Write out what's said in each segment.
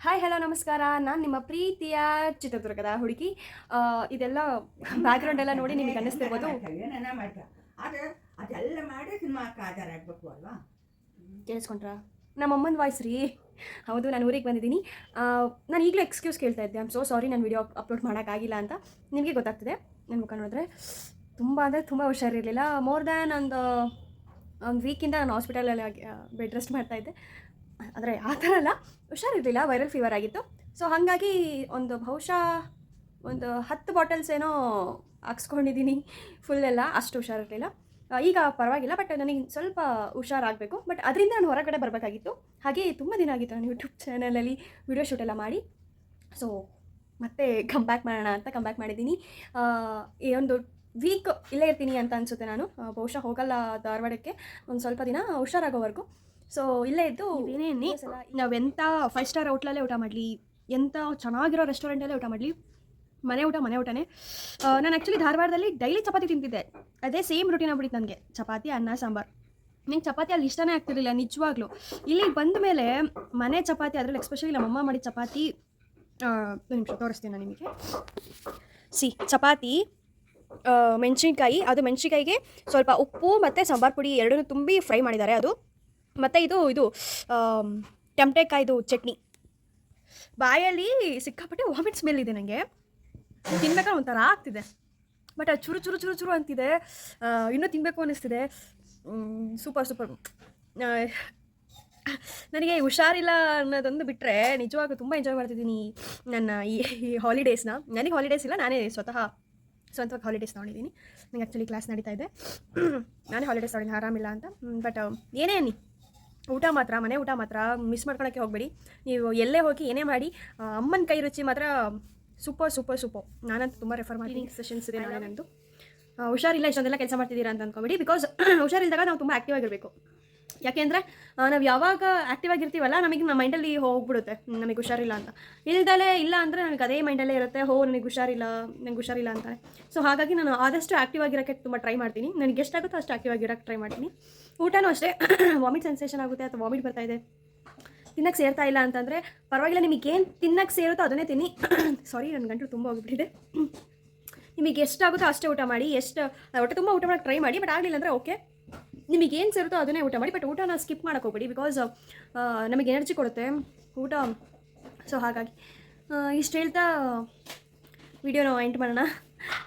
Hi hello ನಮಸ್ಕಾರ. ನಾನು ನಿಮ್ಮ ಪ್ರೀತಿಯ ಚಿತ್ರದುರ್ಗದ ಹುಡುಗಿ. ಇದೆಲ್ಲ ಬ್ಯಾಕ್ಗ್ರೌಂಡ್ ಎಲ್ಲ ನೋಡಿ ನಿಮಗೆ ಅನ್ನಿಸ್ತಿರ್ಬೋದು. ಏನೇನ ಮಾಡ್ಕ ಆದರೆ ಅದೆಲ್ಲ ಮಾಡಿ ಸಿನಿಮಾಕ್ಕೆ ಆಧಾರ ಆಗಬೇಕು ಅಲ್ವಾ. ಕೇಳಿಸ್ಕೊಂಡ್ರಾ? ನಮ್ಮಮ್ಮನ ವಾಯ್ಸ್ ರೀ. ಹೌದು, ನಾನು ಊರಿಗೆ ಬಂದಿದ್ದೀನಿ. ನಾನು ಈಗಲೂ ಎಕ್ಸ್ಕ್ಯೂಸ್ ಕೇಳ್ತಾ ಇದ್ದೆ. ಐಮ್ ಸೋ ಸಾರಿ, ನಾನು ವೀಡಿಯೋ ಅಪ್ಲೋಡ್ ಮಾಡೋಕ್ಕಾಗಿಲ್ಲ ಅಂತ. ನಿಮಗೆ ಗೊತ್ತಾಗ್ತದೆ ನನ್ನ ಮುಖ ನೋಡಿದ್ರೆ. ತುಂಬ ಅಂದರೆ ತುಂಬ ಹುಷಾರಿರಲಿಲ್ಲ. ಮೋರ್ ದ್ಯಾನ್ ಒಂದು ವೀಕಿಂದ ನಾನು ಹಾಸ್ಪಿಟಲಲ್ಲಿ ಬೆಡ್ ರೆಸ್ಟ್ ಮಾಡ್ತಾಯಿದ್ದೆ. ಆದರೆ ಆ ಥರ ಅಲ್ಲ, ಹುಷಾರಿರಲಿಲ್ಲ, ವೈರಲ್ ಫೀವರ್ ಆಗಿತ್ತು. ಸೊ ಹಾಗಾಗಿ ಬಹುಶಃ ಒಂದು 10 ಬಾಟಲ್ಸ್ ಏನೋ ಹಾಕ್ಸ್ಕೊಂಡಿದ್ದೀನಿ ಫುಲ್ಲೆಲ್ಲ. ಅಷ್ಟು ಹುಷಾರಿರಲಿಲ್ಲ. ಈಗ ಪರವಾಗಿಲ್ಲ, ಬಟ್ ನನಗೆ ಸ್ವಲ್ಪ ಹುಷಾರಾಗಬೇಕು. ಬಟ್ ಅದರಿಂದ ನಾನು ಹೊರಗಡೆ ಬರಬೇಕಾಗಿತ್ತು. ಹಾಗೆ ತುಂಬ ದಿನ ಆಗಿತ್ತು ನಾನು ಯೂಟ್ಯೂಬ್ ಚಾನಲಲ್ಲಿ ವೀಡಿಯೋ ಶೂಟೆಲ್ಲ ಮಾಡಿ. ಸೊ ಮತ್ತೆ ಕಮ್ ಬ್ಯಾಕ್ ಮಾಡೋಣ ಅಂತ ಕಮ್ ಬ್ಯಾಕ್ ಮಾಡಿದ್ದೀನಿ. ಈ ಒಂದು ವೀಕ್ ಇಲ್ಲೇ ಇರ್ತೀನಿ ಅಂತ ಅನಿಸುತ್ತೆ ನಾನು. ಬಹುಶಃ ಹೋಗಲ್ಲ ಧಾರವಾಡಕ್ಕೆ ಒಂದು ಸ್ವಲ್ಪ ದಿನ ಹುಷಾರಾಗೋವರೆಗೂ. ಸೊ ಇಲ್ಲೇ ಇದ್ದು ಏನೇನು ನಾವು ಎಂಥ 5 ಸ್ಟಾರ್ ಹೋಟ್ಲಲ್ಲೇ ಊಟ ಮಾಡಲಿ, ಎಂಥ ಚೆನ್ನಾಗಿರೋ ರೆಸ್ಟೋರೆಂಟಲ್ಲೇ ಊಟ ಮಾಡಲಿ, ಮನೆ ಊಟನೇ. ನಾನು ಆ್ಯಕ್ಚುಲಿ ಧಾರವಾಡದಲ್ಲಿ ಡೈಲಿ ಚಪಾತಿ ತಿಂತಿದ್ದೆ. ಅದೇ ಸೇಮ್ ರೂಟೀನ್ ಆಗ್ಬಿಟ್ಟಿತ್ತು ನನಗೆ, ಚಪಾತಿ ಅನ್ನ ಸಾಂಬಾರು. ನಂಗೆ ಚಪಾತಿ ಅಲ್ಲಿ ಇಷ್ಟನೇ ಆಗ್ತಿರಲಿಲ್ಲ ನಿಜವಾಗ್ಲೂ. ಇಲ್ಲಿಗೆ ಬಂದ ಮೇಲೆ ಮನೆ ಚಪಾತಿ, ಅದರಲ್ಲಿ ಎಸ್ಪೆಷಲಿ ನಮ್ಮಮ್ಮ ಮಾಡಿದ ಚಪಾತಿ, ಒಂದು ನಿಮಿಷ ತೋರಿಸ್ತೀನಿ ನಾನು ನಿಮಗೆ. ಚಪಾತಿ, ಮೆಣಸಿನ್ಕಾಯಿ, ಅದು ಮೆಣಸಿನ್ಕಾಯಿಗೆ ಸ್ವಲ್ಪ ಉಪ್ಪು ಮತ್ತು ಸಾಂಬಾರು ಪುಡಿ ಎರಡನ್ನೂ ತುಂಬಿ ಫ್ರೈ ಮಾಡಿದ್ದಾರೆ ಅದು. ಮತ್ತು ಇದು ಟೆಂಪ್ಟೆಕಾಯ್ದು ಚಟ್ನಿ. ಬಾಯಲ್ಲಿ ಸಿಕ್ಕಾಪಟ್ಟೆ ವಾಮಿಟ್ ಸ್ಮೆಲ್ ಇದೆ ನನಗೆ. ತಿನ್ಬೇಕಾದ್ರೆ ಒಂಥರ ಆಗ್ತಿದೆ, ಬಟ್ ಅದು ಚುರು ಅಂತಿದೆ. ಇನ್ನೂ ತಿನ್ನಬೇಕು ಅನ್ನಿಸ್ತಿದೆ. ಸೂಪರ್. ನನಗೆ ಹುಷಾರಿಲ್ಲ ಅನ್ನೋದೊಂದು ಬಿಟ್ಟರೆ ನಿಜವಾಗೂ ತುಂಬ ಎಂಜಾಯ್ ಮಾಡ್ತಿದ್ದೀನಿ ನನ್ನ ಈ ಹಾಲಿಡೇಸ್ನ. ನನಗೆ ಹಾಲಿಡೇಸ್ ಇಲ್ಲ, ನಾನೇ ಸ್ವಂತವಾಗಿ ಹಾಲಿಡೇಸ್ ತೊಗೊಂಡಿದ್ದೀನಿ. ನನಗೆ ಆ್ಯಕ್ಚುಲಿ ಕ್ಲಾಸ್ ನಡೀತಾ ಇದೆ. ನಾನೇ ಹಾಲಿಡೇಸ್ ತೊಗೊಂಡಿದ್ದೀನಿ, ಆರಾಮಿಲ್ಲ ಅಂತ. ಬಟ್ ಏನೇ ಅನ್ನಿ, ಮನೆ ಊಟ ಮಾತ್ರ ಮಿಸ್ ಮಾಡ್ಕೊಳಕ್ಕೆ ಹೋಗಬೇಡಿ. ನೀವು ಎಲ್ಲೇ ಹೋಗಿ ಏನೇ ಮಾಡಿ, ಅಮ್ಮನ ಕೈ ರುಚಿ ಮಾತ್ರ ಸೂಪರ್. ನಾನಂತೂ ತುಂಬ ರೆಫರ್ ಮಾಡ್ತೀನಿ. ಸೆಷನ್ಸ್ ಇದೆ ನಾಳೆ ನಂದು. ಹುಷಾರಿಲ್ಲ ಇಷ್ಟೊಂದೆಲ್ಲ ಕೆಲಸ ಮಾಡ್ತಿದ್ದೀರಾ ಅಂತ ಅಂದ್ಕೊಬೇಡಿ. ಬಿಕಾಸ್ ಹುಷಾರಿಲ್ದಾಗ ನಾವು ತುಂಬ ಆ್ಯಕ್ಟಿವ್ ಆಗಿರಬೇಕು. ಯಾಕೆಂದರೆ ನಾವು ಯಾವಾಗ ಆ್ಯಕ್ಟಿವ್ ಆಗಿರ್ತೀವಲ್ಲ, ನಮಗೆ ನಮ್ಮ ಮೈಂಡಲ್ಲಿ ಹೋಗ್ಬಿಡುತ್ತೆ ನಮಗೆ ಹುಷಾರಿಲ್ಲ ಅಂತ. ಇಲ್ಲ ಅಂದರೆ ನನಗೆ ಅದೇ ಮೈಂಡಲ್ಲೇ ಇರುತ್ತೆ, ನನಗೆ ಹುಷಾರಿಲ್ಲ ಅಂತಾನೆ. ಸೊ ಹಾಗಾಗಿ ನಾನು ಆದಷ್ಟು ಆ್ಯಕ್ಟಿವ್ ಆಗಿರೋಕ್ಕೆ ತುಂಬ ಟ್ರೈ ಮಾಡ್ತೀನಿ. ನನಗೆ ಎಷ್ಟಾಗುತ್ತೋ ಅಷ್ಟು ಆ್ಯಕ್ಟಿವ್ ಆಗಿರೋಕ್ಕೆ ಟ್ರೈ ಮಾಡ್ತೀನಿ. ಊಟನೂ ಅಷ್ಟೇ, ವಾಮಿಟ್ ಸೆನ್ಸೇಷನ್ ಆಗುತ್ತೆ ಅಥವಾ ವಾಮಿಟ್ ಬರ್ತಾಯಿದೆ, ತಿನ್ನಕ್ಕೆ ಸೇರ್ತಾ ಇಲ್ಲ ಅಂತಂದರೆ ಪರವಾಗಿಲ್ಲ, ನಿಮಗೇನು ತಿನ್ನಕ್ಕೆ ಸೇರುತ್ತೋ ಅದನ್ನೇ ತಿನ್ನಿ. ಸಾರಿ, ನನ್ನ ಗಂಟಲು ತುಂಬ ಹೋಗಿಬಿಟ್ಟಿದೆ. ನಿಮಗೆ ಎಷ್ಟಾಗುತ್ತೋ ಅಷ್ಟೇ ಊಟ ಮಾಡಿ. ಹೊಟ್ಟೆ ತುಂಬ ಊಟ ಮಾಡೋಕ್ಕೆ ಟ್ರೈ ಮಾಡಿ. ಬಟ್ ಆಗಲಿಲ್ಲ ಅಂದರೆ ಓಕೆ, ನಿಮಗೇನು ಸೇರುತ್ತೋ ಅದನ್ನೇ ಊಟ ಮಾಡಿ. ಬಟ್ ಊಟನ ಸ್ಕಿಪ್ ಮಾಡೋಕ್ಕೆ ಹೋಗ್ಬೇಡಿ, ಬಿಕಾಸ್ ನಮಗೆ ಎನರ್ಜಿ ಕೊಡುತ್ತೆ ಊಟ. ಸೊ ಹಾಗಾಗಿ ಇಷ್ಟು ಹೇಳ್ತಾ ವಿಡಿಯೋನ ಎಂಡ್ ಮಾಡೋಣ.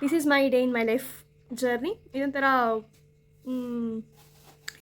This is my day in my life journey. ಇದೊಂಥರ